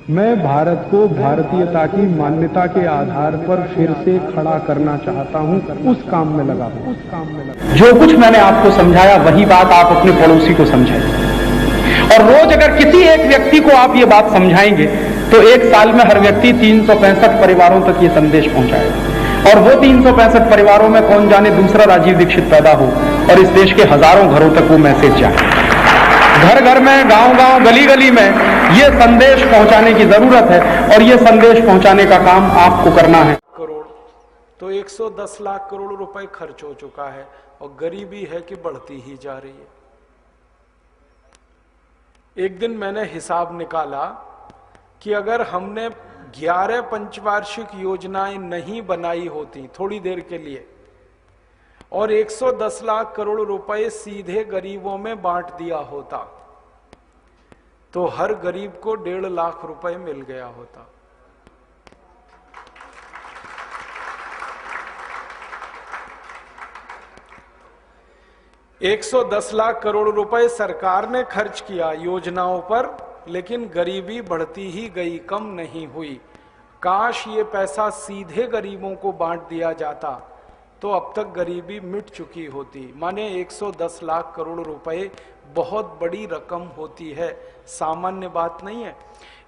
मैं भारत को भारतीयता की मान्यता के आधार पर फिर से खड़ा करना चाहता हूं, उस काम में लगा हूं। जो कुछ मैंने आपको समझाया वही बात आप अपने पड़ोसी को समझाइए, और रोज अगर किसी एक व्यक्ति को आप ये बात समझाएंगे तो एक साल में हर व्यक्ति 365 परिवारों तक ये संदेश पहुंचाएगा, और वो 365 परिवारों में कौन जाने दूसरा राजीव दीक्षित पैदा हो और इस देश के हजारों घरों तक वो मैसेज जाए। घर घर में, गांव गांव, गली गली में ये संदेश पहुंचाने की जरूरत है, और ये संदेश पहुंचाने का काम आपको करना है। करोड़ तो 110 लाख करोड़ रुपए खर्च हो चुका है, और गरीबी है कि बढ़ती ही जा रही है। एक दिन मैंने हिसाब निकाला कि अगर हमने 11 पंचवार्षिक योजनाएं नहीं बनाई होती थोड़ी देर के लिए, और 110 लाख करोड़ रुपए सीधे गरीबों में बांट दिया होता, तो हर गरीब को 1.5 लाख रुपए मिल गया होता। $110 लाख करोड़ रुपए सरकार ने खर्च किया योजनाओं पर, लेकिन गरीबी बढ़ती ही गई, कम नहीं हुई। काश ये पैसा सीधे गरीबों को बांट दिया जाता तो अब तक गरीबी मिट चुकी होती। माने 110 लाख करोड़ रुपए बहुत बड़ी रकम होती है, सामान्य बात नहीं है।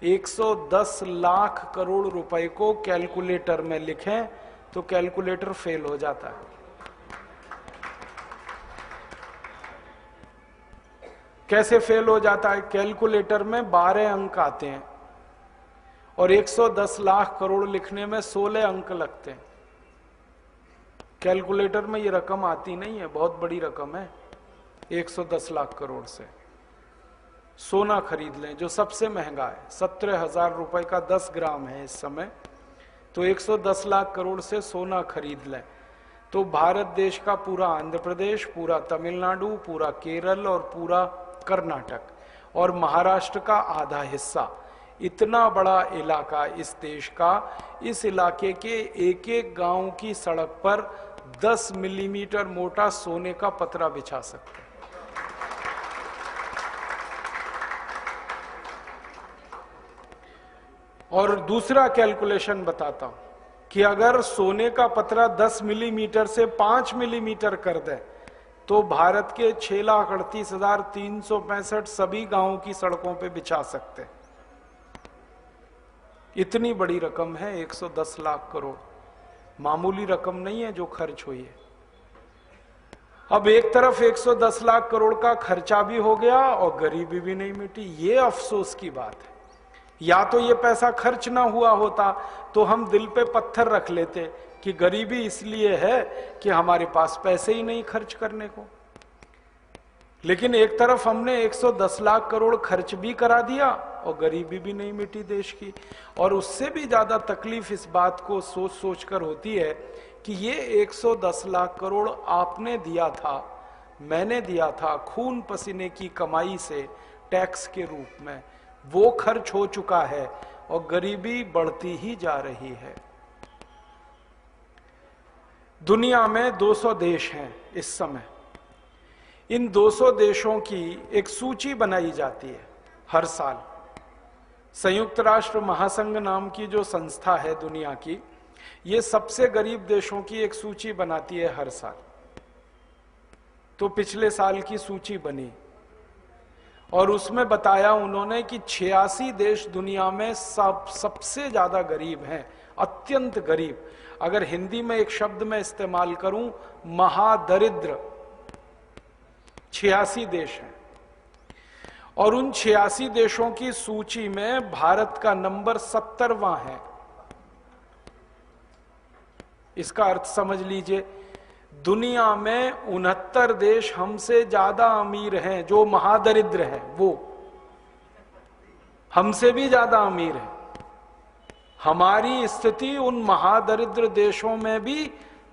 110 लाख करोड़ रुपए को कैलकुलेटर में लिखें तो कैलकुलेटर फेल हो जाता है। कैसे फेल हो जाता है? कैलकुलेटर में 12 अंक आते हैं और 110 लाख करोड़ लिखने में 16 अंक लगते हैं। कैलकुलेटर में ये रकम आती नहीं है, बहुत बड़ी रकम है। 110 लाख करोड़ से सोना खरीद लें जो सबसे महंगा है, 17,000 रुपए का 10 ग्राम है इस समय, तो 110 लाख करोड़ से सोना खरीद लें तो भारत देश का पूरा आंध्र प्रदेश, पूरा तमिलनाडु, पूरा केरल और पूरा कर्नाटक और महाराष्ट्र का आधा हिस्सा, इतना बड़ा इलाका इस देश का, इस इलाके के एक एक गांव की सड़क पर 10 मिलीमीटर मोटा सोने का पतरा बिछा सकते हैं। और दूसरा कैलकुलेशन बताता हूं कि अगर सोने का पतरा 10 मिलीमीटर से 5 मिलीमीटर कर दे तो भारत के 6,38,365 सभी गांवों की सड़कों पे बिछा सकते हैं। इतनी बड़ी रकम है 110 लाख करोड़, मामूली रकम नहीं है जो खर्च हुई है। अब एक तरफ 110 लाख करोड़ का खर्चा भी हो गया और गरीबी भी नहीं मिटी। ये अफसोस की बात है। या तो ये पैसा खर्च ना हुआ होता तो हम दिल पे पत्थर रख लेते कि गरीबी इसलिए है कि हमारे पास पैसे ही नहीं खर्च करने को। लेकिन एक तरफ हमने 110 लाख करोड़ खर्च भी करा दिया और गरीबी भी नहीं मिटी देश की। और उससे भी ज्यादा तकलीफ इस बात को सोच सोच कर होती है कि ये 110 लाख करोड़ आपने दिया था, मैंने दिया था खून पसीने की कमाई से टैक्स के रूप में, वो खर्च हो चुका है और गरीबी बढ़ती ही जा रही है। दुनिया में 200 देश हैं इस समय। इन 200 देशों की एक सूची बनाई जाती है हर साल। संयुक्त राष्ट्र महासंघ नाम की जो संस्था है दुनिया की, ये सबसे गरीब देशों की एक सूची बनाती है हर साल। तो पिछले साल की सूची बनी और उसमें बताया उन्होंने कि 86 देश दुनिया में सबसे ज्यादा गरीब हैं, अत्यंत गरीब। अगर हिंदी में एक शब्द में इस्तेमाल करूं, महादरिद्र 86 देश हैं। और उन 86 देशों की सूची में भारत का नंबर 70वां है। इसका अर्थ समझ लीजिए, दुनिया में 69 देश हमसे ज्यादा अमीर हैं, जो महादरिद्र हैं वो हमसे भी ज्यादा अमीर हैं। हमारी स्थिति उन महादरिद्र देशों में भी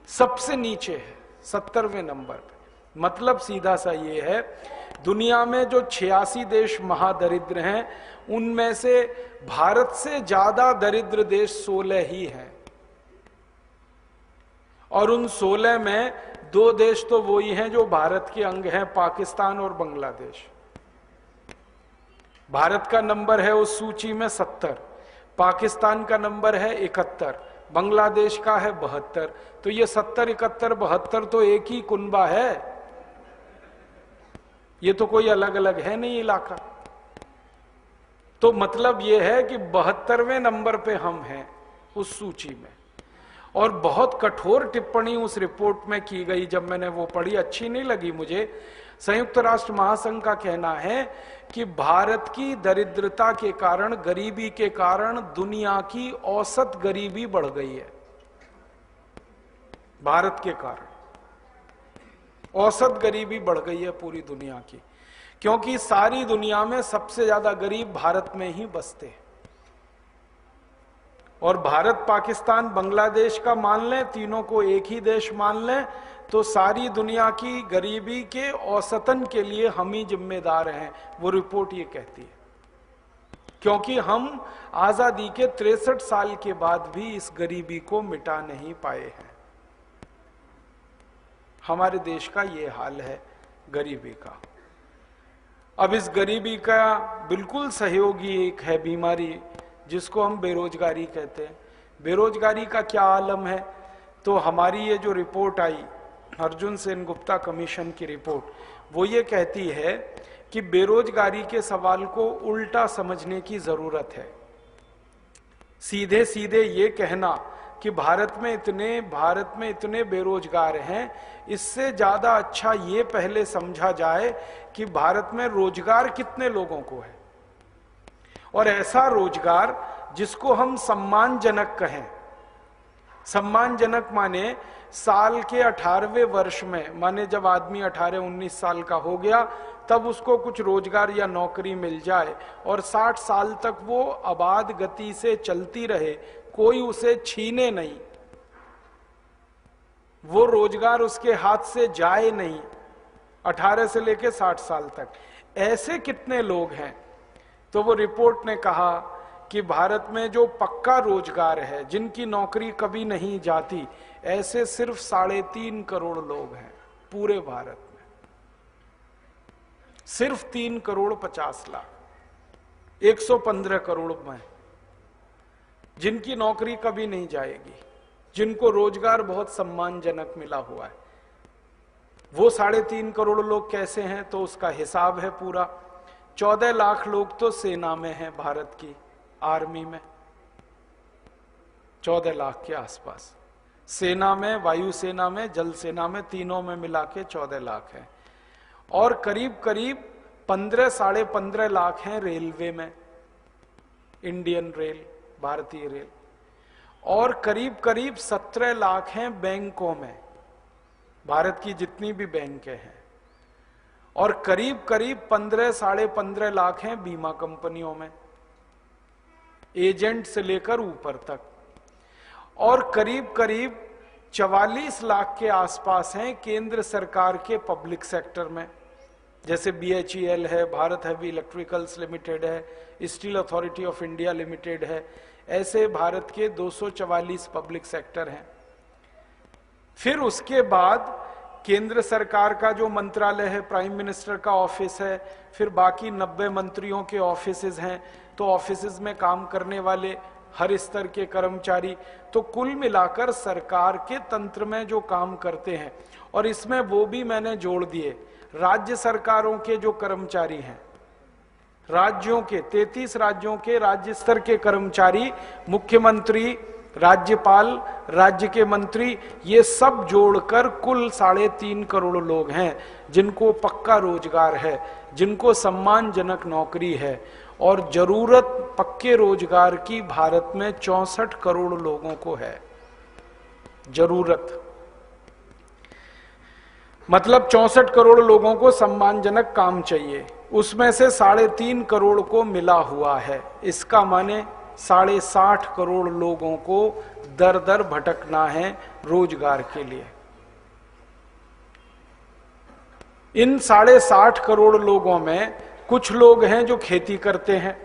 सबसे नीचे है, 70वें नंबर पे। मतलब सीधा सा ये है, दुनिया में जो 86 देश महादरिद्र हैं उनमें से भारत से ज्यादा दरिद्र देश 16 ही हैं। और उन 16 में 2 देश तो वही हैं जो भारत के अंग हैं, पाकिस्तान और बांग्लादेश। भारत का नंबर है उस सूची में 70, पाकिस्तान का नंबर है 71, बांग्लादेश का है 72, तो ये 70, 71, 72 तो एक ही कुनबा है, ये तो कोई अलग अलग है नहीं इलाका। तो मतलब ये है कि 72वें नंबर पे हम हैं उस सूची में। और बहुत कठोर टिप्पणी उस रिपोर्ट में की गई, जब मैंने वो पढ़ी अच्छी नहीं लगी मुझे। संयुक्त राष्ट्र महासंघ का कहना है कि भारत की दरिद्रता के कारण, गरीबी के कारण दुनिया की औसत गरीबी बढ़ गई है। भारत के कारण औसत गरीबी बढ़ गई है पूरी दुनिया की, क्योंकि सारी दुनिया में सबसे ज्यादा गरीब भारत में ही बसते हैं। और भारत, पाकिस्तान, बांग्लादेश का मान लें, तीनों को एक ही देश मान लें, तो सारी दुनिया की गरीबी के औसतन के लिए हम ही जिम्मेदार हैं, वो रिपोर्ट ये कहती है। क्योंकि हम आजादी के 63 साल के बाद भी इस गरीबी को मिटा नहीं पाए हैं। हमारे देश का ये हाल है गरीबी का। अब इस गरीबी का बिल्कुल सहयोगी एक है बीमारी, जिसको हम बेरोजगारी कहते हैं। बेरोजगारी का क्या आलम है? तो हमारी ये जो रिपोर्ट आई, अर्जुन सेनगुप्ता कमीशन की रिपोर्ट, वो ये कहती है कि बेरोजगारी के सवाल को उल्टा समझने की जरूरत है। सीधे सीधे ये कहना कि भारत में इतने बेरोजगार हैं, इससे ज्यादा अच्छा ये पहले समझा जाए कि भारत में रोजगार कितने लोगों को है, और ऐसा रोजगार जिसको हम सम्मानजनक कहें। सम्मानजनक माने साल के 18वें वर्ष में, माने जब आदमी 18-19 साल का हो गया, तब उसको कुछ रोजगार या नौकरी मिल जाए और 60 साल तक वो आबाद गति से चलती रहे, कोई उसे छीने नहीं, वो रोजगार उसके हाथ से जाए नहीं, 18 से लेके 60 साल तक। ऐसे कितने लोग हैं? तो वो रिपोर्ट ने कहा कि भारत में जो पक्का रोजगार है, जिनकी नौकरी कभी नहीं जाती, ऐसे सिर्फ 3.5 करोड़ लोग हैं पूरे भारत में। सिर्फ 3 करोड़ 50 लाख, 115 करोड़ में जिनकी नौकरी कभी नहीं जाएगी, जिनको रोजगार बहुत सम्मानजनक मिला हुआ है। वो 3.5 करोड़ लोग कैसे हैं? तो उसका हिसाब है पूरा। 14 लाख लोग तो सेना में हैं, भारत की आर्मी में, 14 लाख के आसपास। सेना में, वायुसेना में, जल सेना में, तीनों में मिला के 14 लाख हैं। और करीब करीब 15-15.5 लाख हैं रेलवे में, इंडियन रेल, भारतीय रेल। और करीब करीब 17 लाख हैं बैंकों में, भारत की जितनी भी बैंकें हैं। और करीब करीब 15-15.5 लाख हैं बीमा कंपनियों में, एजेंट से लेकर ऊपर तक। और करीब करीब 44 लाख के आसपास हैं केंद्र सरकार के पब्लिक सेक्टर में, जैसे BHEL है, भारत हैवी इलेक्ट्रिकल्स लिमिटेड है, steel authority of India limited है। ऐसे भारत के 244 पब्लिक सेक्टर हैं। फिर उसके बाद केंद्र सरकार का जो मंत्रालय है, प्राइम मिनिस्टर का ऑफिस है, फिर बाकी 90 मंत्रियों के ऑफिसेज हैं, तो ऑफिसेज में काम करने वाले हर स्तर के कर्मचारी, तो कुल मिलाकर सरकार के तंत्र में जो काम करते हैं। और इसमें वो भी मैंने जोड़ दिए, राज्य सरकारों के जो कर्मचारी हैं, राज्यों के 33 राज्यों के राज्य स्तर के कर्मचारी, मुख्यमंत्री, राज्यपाल, राज्य के मंत्री, ये सब जोड़कर कुल 3.5 करोड़ लोग हैं जिनको पक्का रोजगार है, जिनको सम्मानजनक नौकरी है। और जरूरत पक्के रोजगार की भारत में 64 करोड़ लोगों को है। जरूरत मतलब 64 करोड़ लोगों को सम्मानजनक काम चाहिए, उसमें से 3.5 करोड़ को मिला हुआ है। इसका माने 60.5 करोड़ लोगों को दर दर भटकना है रोजगार के लिए। इन 60.5 करोड़ लोगों में कुछ लोग हैं जो खेती करते हैं,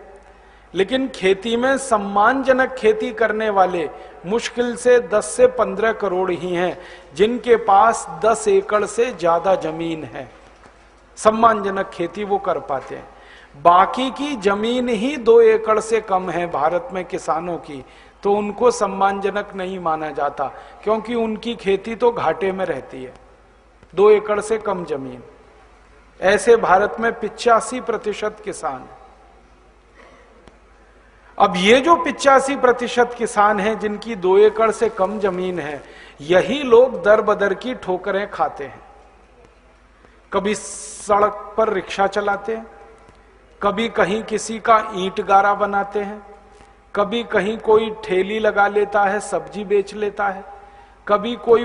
लेकिन खेती में सम्मानजनक खेती करने वाले मुश्किल से 10 से 15 करोड़ ही हैं जिनके पास 10 एकड़ से ज्यादा जमीन है। सम्मानजनक खेती वो कर पाते हैं। बाकी की जमीन ही 2 एकड़ से कम है भारत में किसानों की, तो उनको सम्मानजनक नहीं माना जाता, क्योंकि उनकी खेती तो घाटे में रहती है। 2 एकड़ से कम जमीन, ऐसे भारत में 85% किसान। अब ये जो 85% किसान हैं जिनकी 2 एकड़ से कम जमीन है, यही लोग दर बदर की ठोकरें खाते हैं। कभी सड़क पर रिक्शा चलाते हैं, कभी कहीं किसी का ईंट गारा बनाते हैं, कभी कहीं कोई ठेली लगा लेता है, सब्जी बेच लेता है, कभी कोई